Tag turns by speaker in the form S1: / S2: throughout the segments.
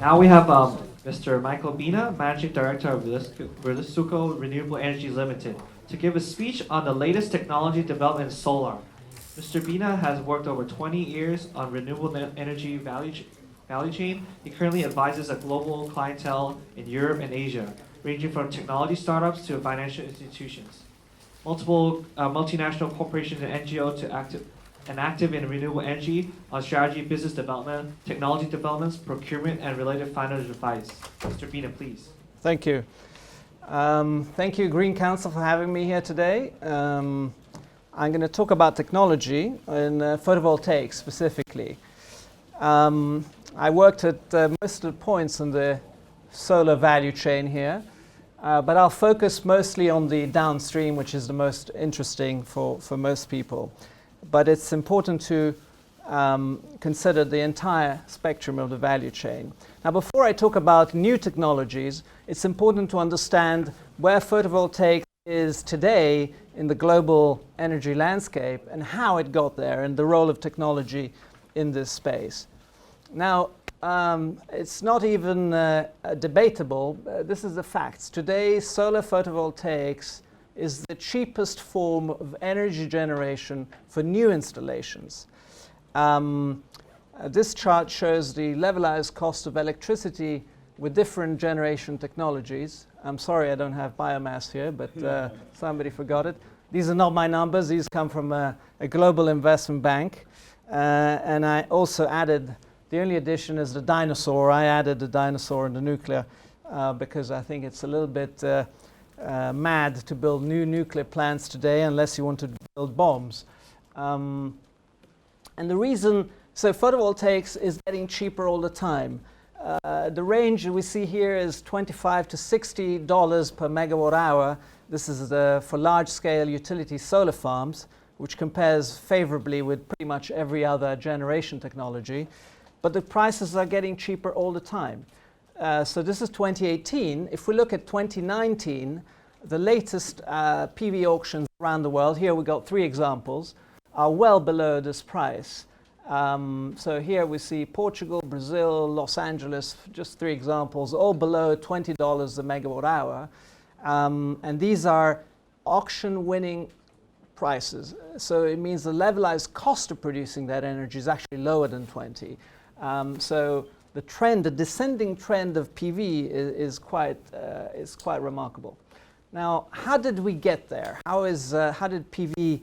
S1: Now we have Mr. Michael Bina, Managing Director of Relisuco Renewable Energy Limited, to give a speech on the latest technology development in solar. Mr. Bina has worked over 20 years on renewable energy value chain. He currently advises a global clientele in Europe and Asia, ranging from technology startups to financial institutions. Multiple multinational corporations and NGO to active in renewable energy on strategy, business development, technology developments, procurement, and related financial advice. Mr. Bina, please.
S2: Thank you. Thank you, Green Council, for having me here today. I'm going to talk about technology and photovoltaics specifically. I worked at most of the points in the solar value chain here, but I'll focus mostly on the downstream, which is the most interesting for most people. But it's important to consider the entire spectrum of the value chain. Now, before I talk about new technologies, it's important to understand where photovoltaics is today in the global energy landscape and how it got there and the role of technology in this space. Now, it's not even debatable. This is the facts. Today, solar photovoltaics is the cheapest form of energy generation for new installations. This chart shows the levelized cost of electricity with different generation technologies. I'm sorry I don't have biomass here, but somebody forgot it. These are not my numbers. These come from a global investment bank. And I also added, the only addition is the dinosaur. I added the dinosaur and the nuclear because I think it's a little bit mad to build new nuclear plants today unless you want to build bombs. And the reason, so photovoltaics is getting cheaper all the time. The range we see here is $25 to $60 per megawatt hour. This is for large-scale utility solar farms, which compares favorably with pretty much every other generation technology. But the prices are getting cheaper all the time. So this is 2018. If we look at 2019, the latest PV auctions around the world, here we got 3 examples, are well below this price. So here we see Portugal, Brazil, Los Angeles, just 3 examples, all below $20 a megawatt hour. And these are auction-winning prices. So it means the levelized cost of producing that energy is actually lower than 20. So the trend, the descending trend of PV is quite remarkable. Now, how did we get there? How did PV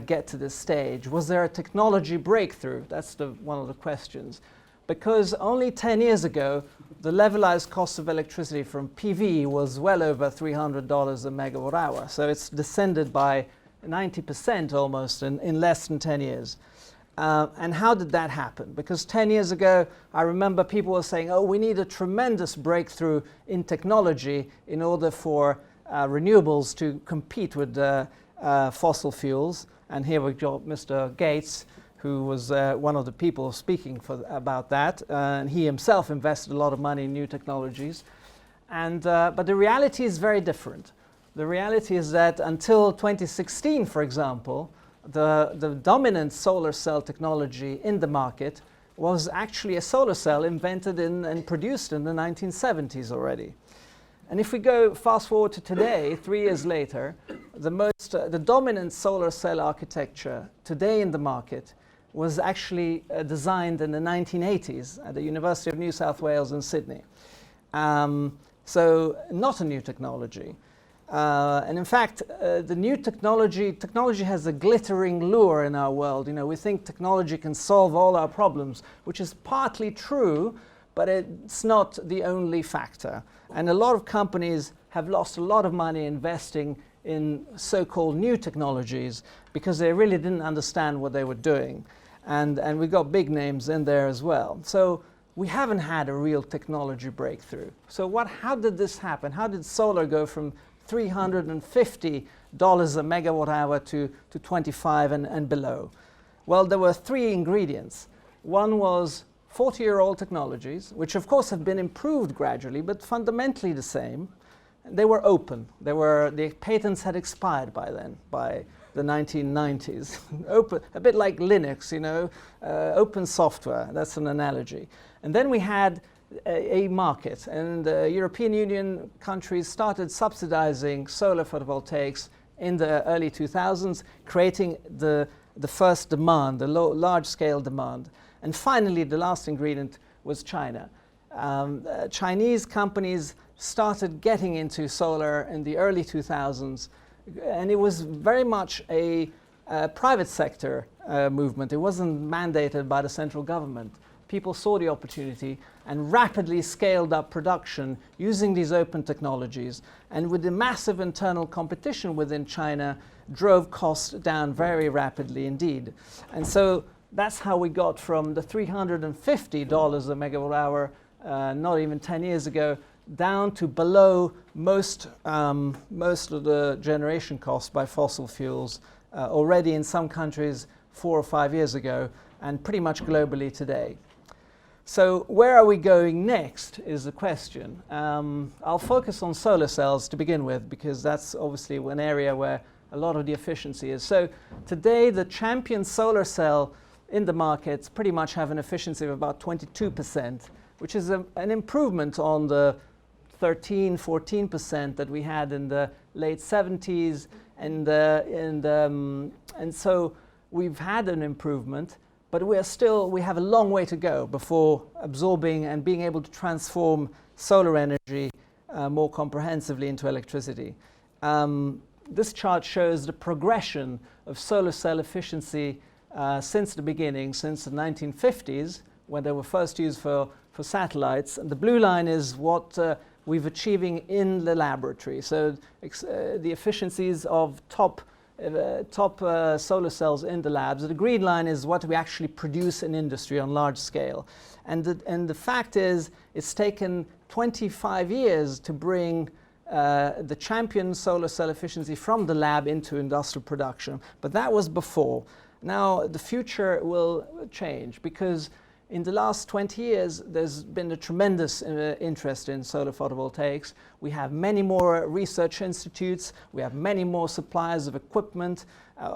S2: get to this stage? Was there a technology breakthrough? That's one of the questions. Because only 10 years ago, the levelized cost of electricity from PV was well over $300 a megawatt hour. So it's descended by 90% almost in less than 10 years. And how did that happen? Because 10 years ago, I remember people were saying, oh, we need a tremendous breakthrough in technology in order for renewables to compete with fossil fuels. And here we got Mr. Gates, who was one of the people speaking about that. And he himself invested a lot of money in new technologies. But the reality is very different. The reality is that until 2016, for example, the dominant solar cell technology in the market was actually a solar cell invented and produced in the 1970s already. And if we go fast forward to today, 3 years later, the dominant solar cell architecture today in the market was actually designed in the 1980s at the University of New South Wales in Sydney. So not a new technology. And in fact, the new technology has a glittering lure in our world. You know, we think technology can solve all our problems, which is partly true, but it's not the only factor. And a lot of companies have lost a lot of money investing in so-called new technologies because they really didn't understand what they were doing. And we got big names in there as well. So we haven't had a real technology breakthrough. So how did this happen? How did solar go from $350 a megawatt hour to 25 and below? Well, there were 3 ingredients. One was 40-year-old technologies, which of course have been improved gradually, but fundamentally the same. They were open. The patents had expired by then, by the 1990s. Open, a bit like Linux, you know, open software. That's an analogy. And then we had a market, and the European Union countries started subsidizing solar photovoltaics in the early 2000s, creating the first demand, the large-scale demand. And finally, the last ingredient was China. Chinese companies started getting into solar in the early 2000s, and it was very much a private sector movement. It wasn't mandated by the central government. People saw the opportunity and rapidly scaled up production using these open technologies. And with the massive internal competition within China, drove costs down very rapidly indeed. And so that's how we got from the $350 a megawatt hour, not even 10 years ago, down to below most of the generation costs by fossil fuels already in some countries 4 or 5 years ago, and pretty much globally today. So where are we going next is the question. I'll focus on solar cells to begin with, because that's obviously one area where a lot of the efficiency is. So today the champion solar cell in the markets pretty much have an efficiency of about 22%, which is an improvement on the 13-14% that we had in the late 70s, and so we've had an improvement, but we have a long way to go before absorbing and being able to transform solar energy more comprehensively into electricity. This chart shows the progression of solar cell efficiency since the beginning, since the 1950s, when they were first used for satellites. And the blue line is what we've achieving in the laboratory. So the efficiencies of top solar cells in the labs. The green line is what we actually produce in industry on large scale. And the fact is, it's taken 25 years to bring the champion solar cell efficiency from the lab into industrial production. But that was before. Now the future will change, because in the last 20 years, there's been a tremendous interest in solar photovoltaics. We have many more research institutes. We have many more suppliers of equipment,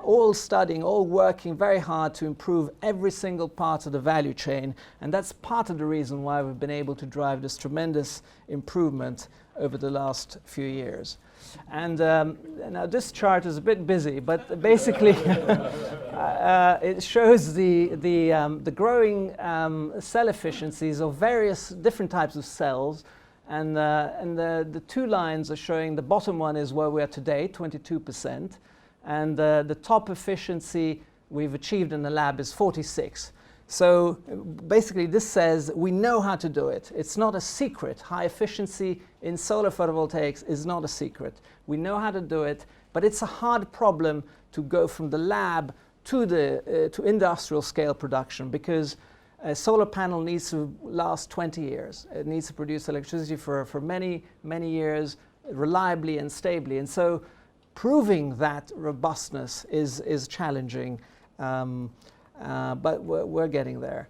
S2: all studying, all working very hard to improve every single part of the value chain. And that's part of the reason why we've been able to drive this tremendous improvement over the last few years. And now this chart is a bit busy, but basically it shows the growing cell efficiencies of various different types of cells. And the two lines are showing, the bottom one is where we are today, 22%. And the top efficiency we've achieved in the lab is 46%. So basically this says we know how to do it. It's not a secret. High efficiency in solar photovoltaics is not a secret. We know how to do it, but it's a hard problem to go from the lab to to industrial scale production, because a solar panel needs to last 20 years. It needs to produce electricity for many, many years reliably and stably. And so proving that robustness is challenging. But we're getting there.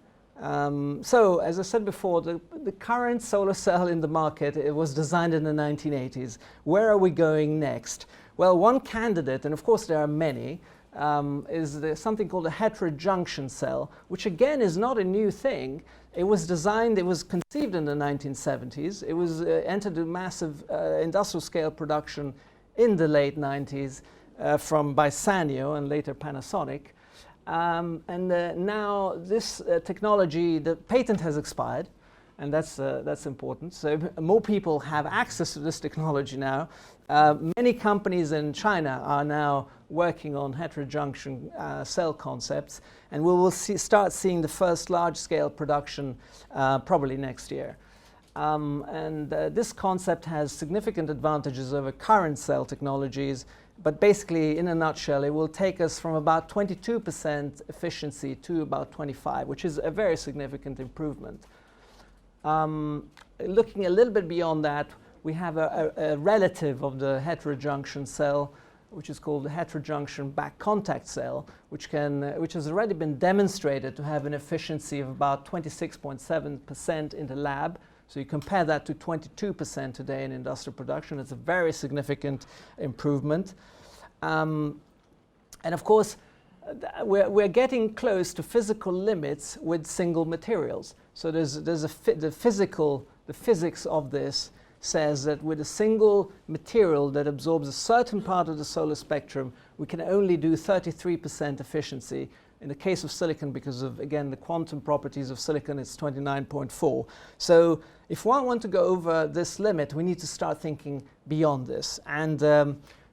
S2: So, as I said before, the current solar cell in the market, it was designed in the 1980s. Where are we going next? Well, one candidate, and of course there are many, is something called a Hetero Junction cell, which again is not a new thing. It was designed, it was conceived in the 1970s. It was entered a massive industrial scale production in the late 90s by Sanyo and later Panasonic. Now this technology, the patent has expired, and that's important. So more people have access to this technology now. Many companies in China are now working on heterojunction cell concepts, and we will start seeing the first large-scale production probably next year. This concept has significant advantages over current cell technologies. But basically, in a nutshell, it will take us from about 22% efficiency to about 25%, which is a very significant improvement. Looking a little bit beyond that, we have a relative of the heterojunction cell, which is called the heterojunction back contact cell, which has already been demonstrated to have an efficiency of about 26.7% in the lab. So you compare that to 22% today in industrial production. It's a very significant improvement. And of course, we're getting close to physical limits with single materials. So the physics of this says that with a single material that absorbs a certain part of the solar spectrum, we can only do 33% efficiency. In the case of silicon, because of, again, the quantum properties of silicon, it's 29.4. So if one wants to go over this limit, we need to start thinking beyond this. And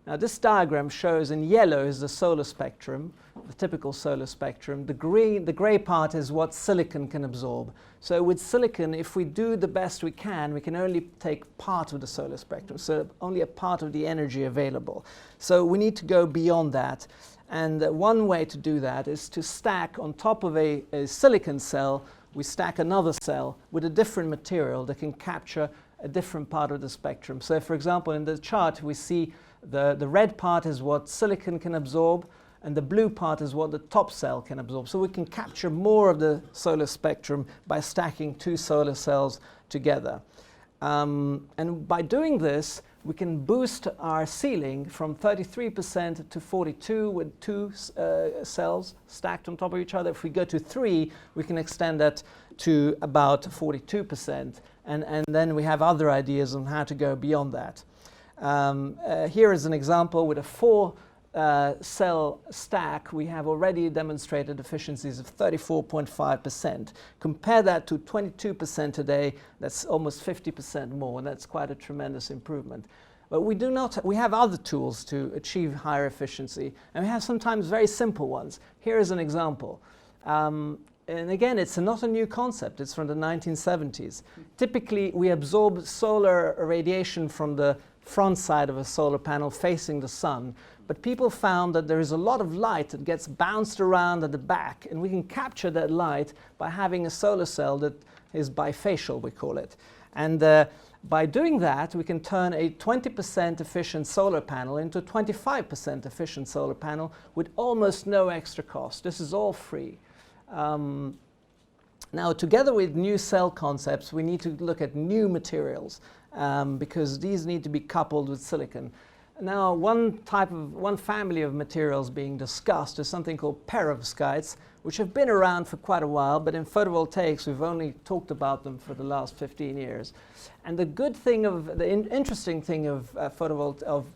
S2: now this diagram shows in yellow is the solar spectrum, the typical solar spectrum. The gray part is what silicon can absorb. So with silicon, if we do the best we can only take part of the solar spectrum, so only a part of the energy available. So we need to go beyond that. And one way to do that is to stack on top of a silicon cell, we stack another cell with a different material that can capture a different part of the spectrum. So for example, in the chart, we see the red part is what silicon can absorb, and the blue part is what the top cell can absorb. So we can capture more of the solar spectrum by stacking two solar cells together. And by doing this, we can boost our ceiling from 33% to 42% with two cells stacked on top of each other. If we go to 3, we can extend that to about 42%. And then we have other ideas on how to go beyond that. Here is an example with a 4 cell stack. We have already demonstrated efficiencies of 34.5%. Compare that to 22% today, that's almost 50% more, and that's quite a tremendous improvement. But we have other tools to achieve higher efficiency, and we have sometimes very simple ones. Here is an example. And again, it's not a new concept, it's from the 1970s. Typically, we absorb solar radiation from the front side of a solar panel facing the sun. But people found that there is a lot of light that gets bounced around at the back, and we can capture that light by having a solar cell that is bifacial, we call it. And by doing that, we can turn a 20% efficient solar panel into a 25% efficient solar panel with almost no extra cost. This is all free. Now, together with new cell concepts, we need to look at new materials because these need to be coupled with silicon. Now, one family of materials being discussed is something called perovskites, which have been around for quite a while, but in photovoltaics, we've only talked about them for the last 15 years. And the interesting thing of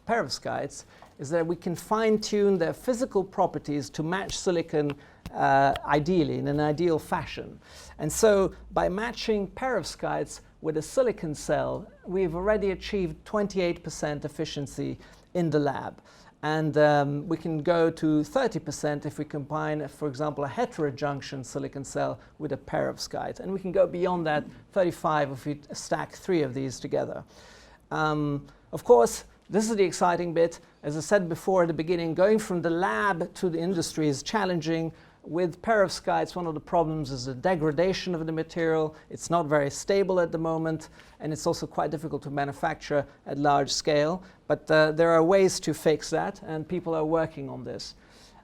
S2: perovskites is that we can fine-tune their physical properties to match silicon ideally, in an ideal fashion. And so, by matching perovskites with a silicon cell, we've already achieved 28% efficiency in the lab. And we can go to 30% if we combine, for example, a hetero junction silicon cell with a perovskite. And we can go beyond that, 35 if we stack 3 of these together. Of course, this is the exciting bit. As I said before at the beginning, going from the lab to the industry is challenging. With perovskites, one of the problems is the degradation of the material. It's not very stable at the moment, and it's also quite difficult to manufacture at large scale. But there are ways to fix that, and people are working on this.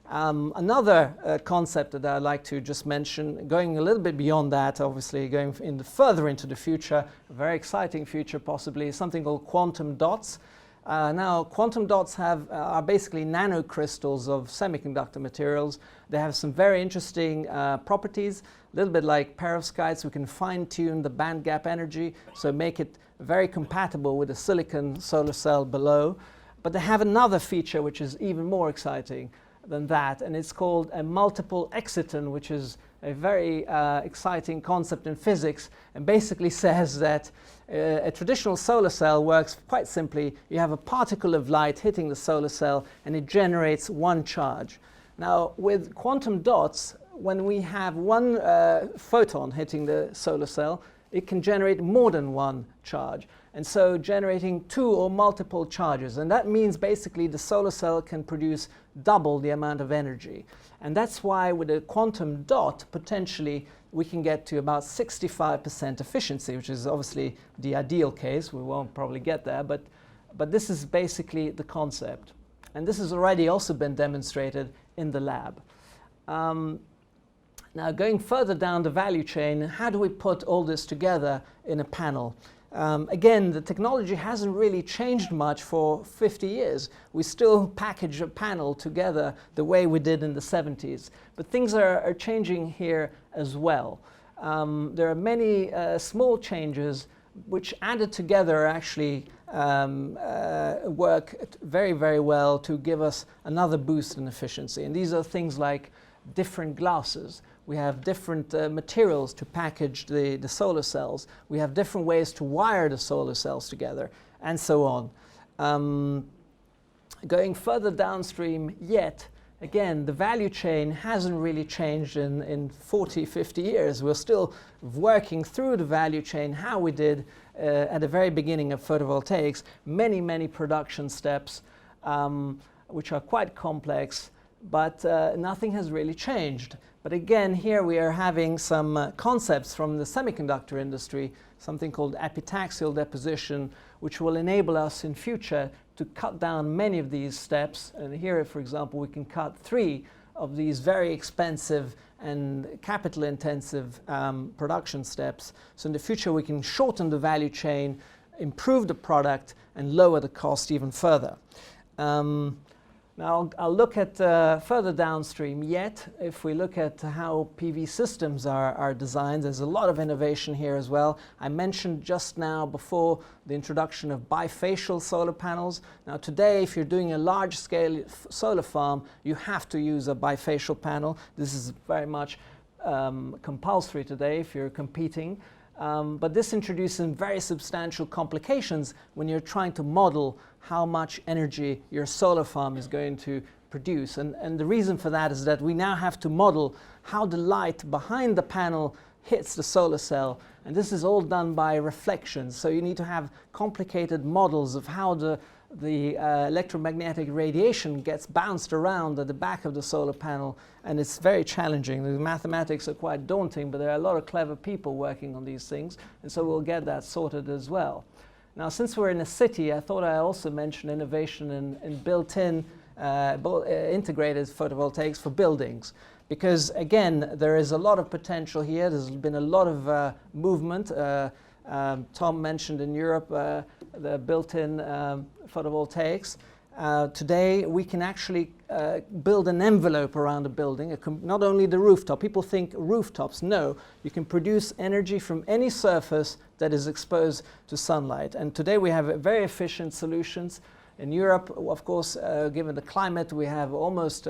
S2: Another concept that I'd like to just mention, going a little bit beyond that, obviously going further into the future, a very exciting future possibly, is something called quantum dots. Now, quantum dots are basically nanocrystals of semiconductor materials. They have some very interesting properties, a little bit like perovskites. We can fine-tune the band gap energy, so make it very compatible with the silicon solar cell below. But they have another feature which is even more exciting than that, and it's called a multiple exciton, which is a very exciting concept in physics, and basically says that a traditional solar cell works quite simply. You have a particle of light hitting the solar cell, and it generates one charge. Now, with quantum dots, when we have one photon hitting the solar cell, it can generate more than one charge. And so generating 2 or multiple charges. And that means basically the solar cell can produce double the amount of energy. And that's why with a quantum dot, potentially, we can get to about 65% efficiency, which is obviously the ideal case. We won't probably get there, but this is basically the concept. And this has already also been demonstrated in the lab. Now, going further down the value chain, how do we put all this together in a panel? Again, the technology hasn't really changed much for 50 years. We still package a panel together the way we did in the 70s. But things are changing here as well. There are many small changes which added together actually work very, very well to give us another boost in efficiency. And these are things like different glasses. We have different materials to package the solar cells. We have different ways to wire the solar cells together, and so on. Going further downstream yet, again, the value chain hasn't really changed in 40, 50 years. We're still working through the value chain how we did at the very beginning of photovoltaics. Many, many production steps, which are quite complex, but nothing has really changed. But again, here we are having some concepts from the semiconductor industry, something called epitaxial deposition, which will enable us in future to cut down many of these steps. And here, for example, we can cut 3 of these very expensive and capital-intensive production steps. So in the future, we can shorten the value chain, improve the product, and lower the cost even further. Now, I'll look at further downstream yet. If we look at how PV systems are designed, there's a lot of innovation here as well. I mentioned just now before the introduction of bifacial solar panels. Now today, if you're doing a large-scale solar farm, you have to use a bifacial panel. This is very much compulsory today if you're competing. But this introduces very substantial complications when you're trying to model how much energy your solar farm is going to produce. And the reason for that is that we now have to model how the light behind the panel hits the solar cell. And this is all done by reflections. So you need to have complicated models of how the electromagnetic radiation gets bounced around at the back of the solar panel, and it's very challenging. The mathematics are quite daunting, but there are a lot of clever people working on these things, and so we'll get that sorted as well. Now, since we're in a city, I thought I also mention innovation in built-in integrated photovoltaics for buildings, because again, there is a lot of potential here. There's been a lot of movement. Tom mentioned in Europe the built-in photovoltaics. Today we can actually build an envelope around a building, not only the rooftop. People think rooftops. No, you can produce energy from any surface that is exposed to sunlight. And today we have very efficient solutions. In Europe, of course, given the climate, we have almost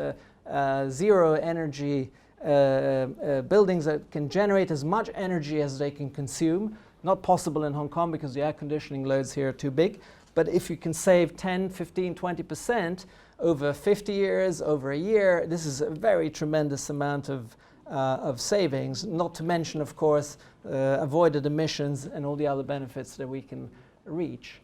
S2: zero energy buildings that can generate as much energy as they can consume. Not possible in Hong Kong because the air conditioning loads here are too big. But if you can save 10, 15, 20% over 50 years, over a year, this is a very tremendous amount of savings, not to mention, of course, avoided emissions and all the other benefits that we can reach.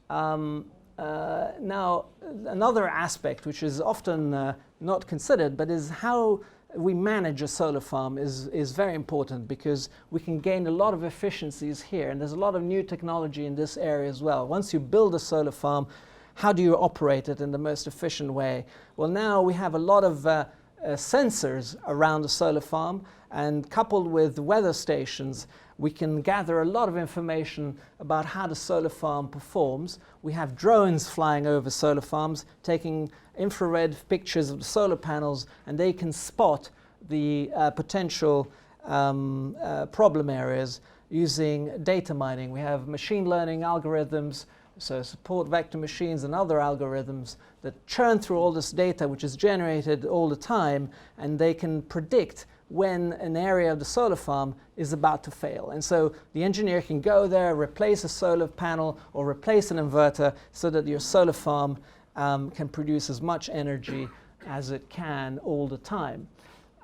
S2: Now, another aspect which is often not considered, but is how we manage a solar farm is very important, because we can gain a lot of efficiencies here, and there's a lot of new technology in this area as well. Once you build a solar farm, how do you operate it in the most efficient way? Well, now we have a lot of sensors around the solar farm, and coupled with weather stations, we can gather a lot of information about how the solar farm performs. We have drones flying over solar farms, taking infrared pictures of the solar panels, and they can spot the potential problem areas using data mining. We have machine learning algorithms, so support vector machines and other algorithms that churn through all this data which is generated all the time, and they can predict when an area of the solar farm is about to fail. And so the engineer can go there, replace a solar panel or replace an inverter so that your solar farm can produce as much energy as it can all the time.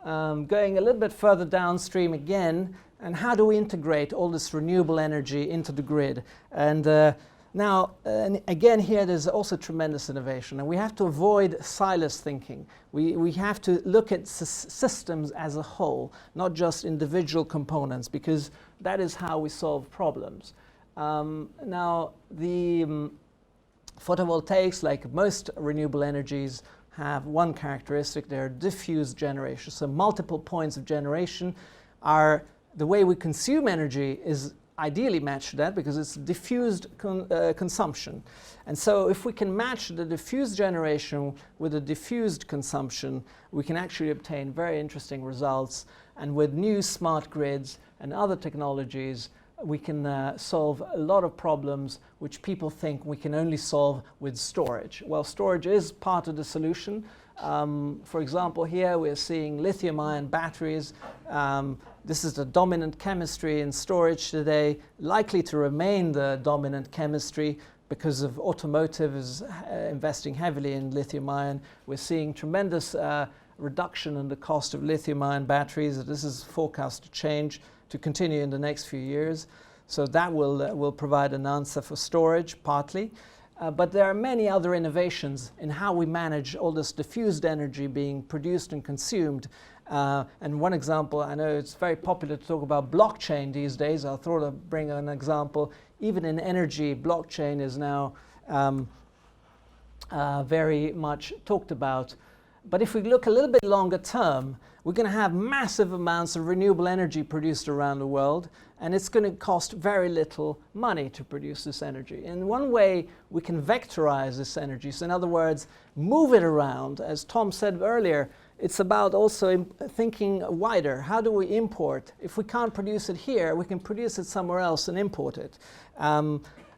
S2: Going a little bit further downstream again, and how do we integrate all this renewable energy into the grid? And now, again, here there's also tremendous innovation, and we have to avoid silos thinking. We have to look at systems as a whole, not just individual components, because that is how we solve problems. Now, the photovoltaics, like most renewable energies, have one characteristic: they're diffuse generation. So multiple points of generation are the way we consume energy is ideally match that because it's diffused consumption. And so if we can match the diffused generation with the diffused consumption, we can actually obtain very interesting results. And with new smart grids and other technologies, we can solve a lot of problems which people think we can only solve with storage. Well, storage is part of the solution. For example, here we're seeing lithium-ion batteries. This is the dominant chemistry in storage today, likely to remain the dominant chemistry because of automotive is investing heavily in lithium-ion. We're seeing tremendous reduction in the cost of lithium-ion batteries. This is forecast to change, to continue in the next few years. So that will provide an answer for storage, partly. But there are many other innovations in how we manage all this diffused energy being produced and consumed. And one example, I know it's very popular to talk about blockchain these days. I thought I'd bring an example. Even in energy, blockchain is now very much talked about. But if we look a little bit longer term, we're going to have massive amounts of renewable energy produced around the world, and it's going to cost very little money to produce this energy. And one way we can vectorize this energy, so in other words, move it around, as Tom said earlier, it's about also thinking wider. How do we import? If we can't produce it here, we can produce it somewhere else and import it.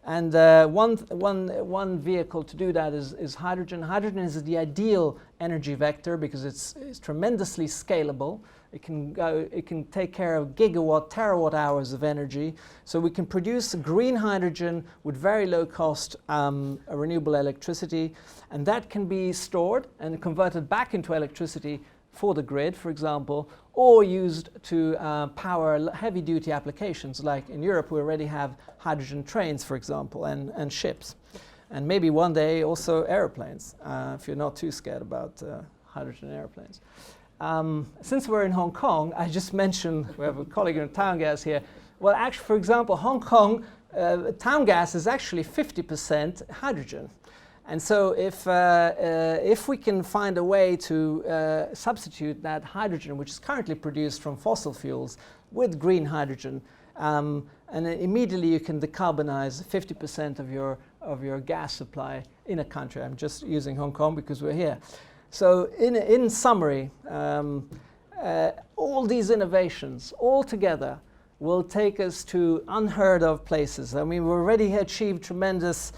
S2: And one vehicle to do that is hydrogen. Hydrogen is the ideal energy vector because it's tremendously scalable. It can take care of gigawatt, terawatt hours of energy. So we can produce green hydrogen with very low cost renewable electricity, and that can be stored and converted back into electricity for the grid, for example, or used to power heavy-duty applications. Like in Europe, we already have hydrogen trains, for example, and ships. And maybe one day also airplanes, if you're not too scared about hydrogen airplanes. Since we're in Hong Kong, I just mentioned, we have a colleague in town gas here. Well, actually, for example, Hong Kong town gas is actually 50% hydrogen. And so if we can find a way to substitute that hydrogen, which is currently produced from fossil fuels, with green hydrogen, and immediately you can decarbonize 50% of your gas supply in a country. I'm just using Hong Kong because we're here. So in summary, all these innovations all together will take us to unheard of places. I mean, we've already achieved tremendous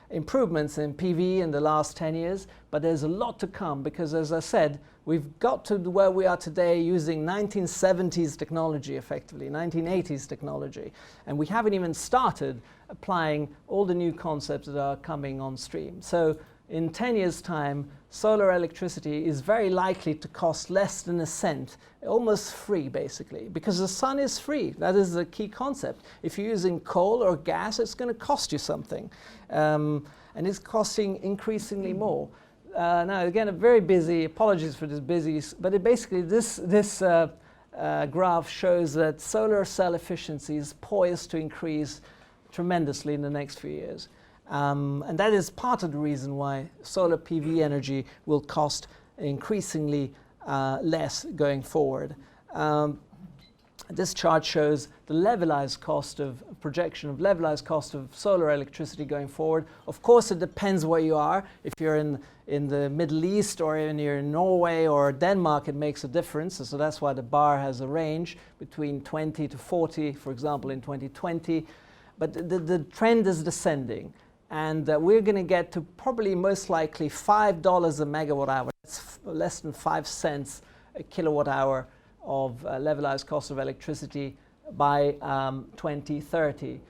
S2: improvements in PV in the last 10 years, but there's a lot to come because, as I said, we've got to where we are today using 1970s technology, effectively, 1980s technology, and we haven't even started applying all the new concepts that are coming on stream. So in 10 years' time, solar electricity is very likely to cost less than a cent, almost free, basically, because the sun is free. That is the key concept. If you're using coal or gas, it's going to cost you something, and it's costing increasingly more. Now, again, a very busy, apologies for this busy, but basically this graph shows that solar cell efficiency is poised to increase tremendously in the next few years. And that is part of the reason why solar PV energy will cost increasingly less going forward. This chart shows the levelized cost of projection of levelized cost of solar electricity going forward. Of course, it depends where you are. If you're in the Middle East or you're in Norway or Denmark, it makes a difference. So that's why the bar has a range between 20 to 40, for example, in 2020. But the trend is descending. And we're going to get to probably most likely $5 a megawatt hour. That's less than 5 cents a kilowatt hour of levelized cost of electricity by 2030.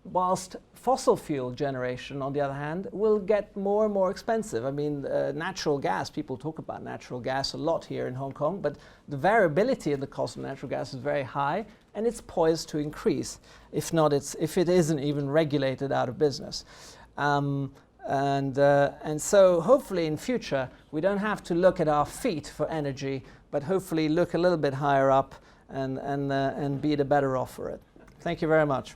S2: Whilst fossil fuel generation, on the other hand, will get more and more expensive. I mean, natural gas, people talk about natural gas a lot here in Hong Kong, but the variability in the cost of natural gas is very high, and it's poised to increase, if it isn't even regulated out of business. And so hopefully in future, we don't have to look at our feet for energy, but hopefully look a little bit higher up and be the better off for it. Thank you very much.